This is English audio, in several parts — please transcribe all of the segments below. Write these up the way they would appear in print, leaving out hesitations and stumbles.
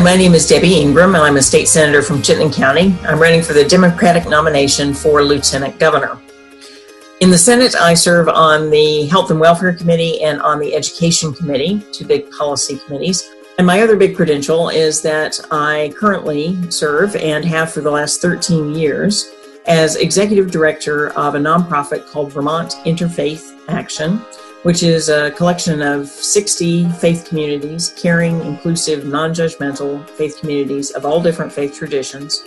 my name is Debbie Ingram, and I'm a state senator from Chittenden County. I'm running for the Democratic nomination for Lieutenant Governor. In the Senate, I serve on the Health and Welfare Committee and on the Education Committee, two big policy committees. And my other big credential is that I currently serve and have for the last 13 years as executive director of a nonprofit called Vermont Interfaith Action, which is a collection of 60 faith communities, caring, inclusive, non-judgmental faith communities of all different faith traditions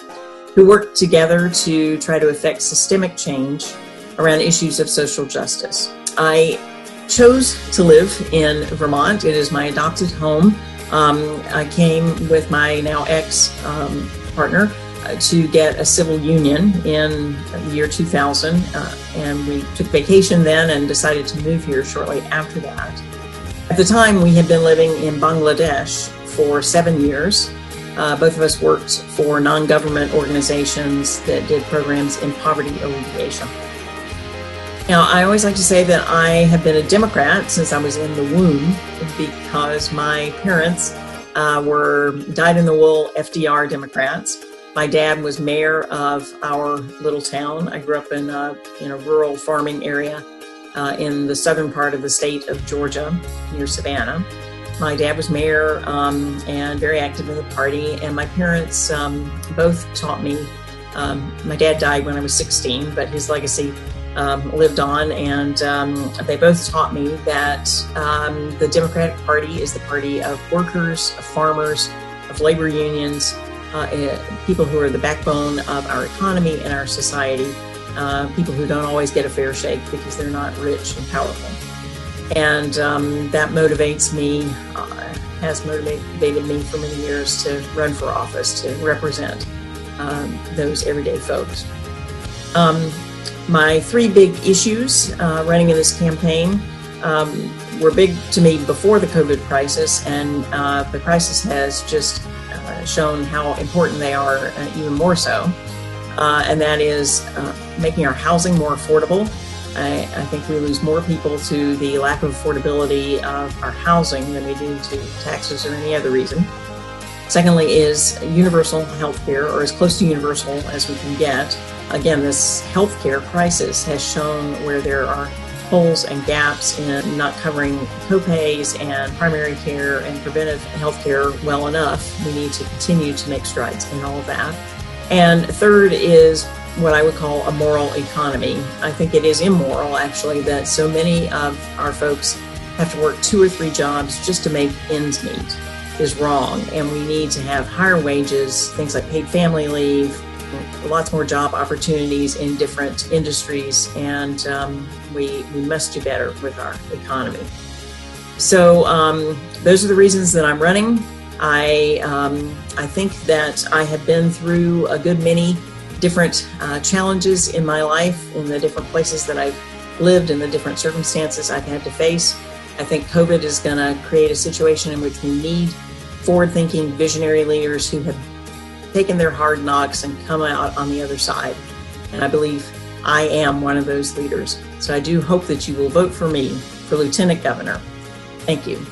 who work together to try to affect systemic change around issues of social justice. I chose to live in Vermont. It is my adopted home. I came with my now ex-partner to get a civil union in the year 2000, and we took vacation then and decided to move here shortly after that. At the time, we had been living in Bangladesh for 7 years. Both of us worked for non-government organizations that did programs in poverty alleviation. Now, I always like to say that I have been a Democrat since I was in the womb because my parents were dyed-in-the-wool FDR Democrats. My dad was mayor of our little town. I grew up in a rural farming area in the southern part of the state of Georgia, near Savannah. My dad was mayor and very active in the party, and my parents both taught me. My dad died when I was 16, but his legacy lived on, and they both taught me that the Democratic Party is the party of workers, of farmers, of labor unions, people who are the backbone of our economy and our society, people who don't always get a fair shake because they're not rich and powerful. And that motivates me, has motivated me for many years to run for office, to represent those everyday folks. My three big issues running in this campaign were big to me before the COVID crisis, and the crisis has just shown how important they are even more so. And that is making our housing more affordable. I think we lose more people to the lack of affordability of our housing than we do to taxes or any other reason. Secondly is universal health care, or as close to universal as we can get. Again, this healthcare crisis has shown where there are holes and gaps in not covering copays and primary care and preventive health care well enough. We need to continue to make strides in all of that. And third is what I would call a moral economy. I think it is immoral, actually, that so many of our folks have to work 2 or 3 jobs just to make ends meet is wrong. And we need to have higher wages, things like paid family leave, lots more job opportunities in different industries, and we must do better with our economy. So those are the reasons that I'm running. I think that I have been through a good many different challenges in my life, in the different places that I've lived, and the different circumstances I've had to face. I think COVID is going to create a situation in which we need forward-thinking, visionary leaders who have taken their hard knocks and come out on the other side. And I believe I am one of those leaders. So I do hope that you will vote for me for Lieutenant Governor. Thank you.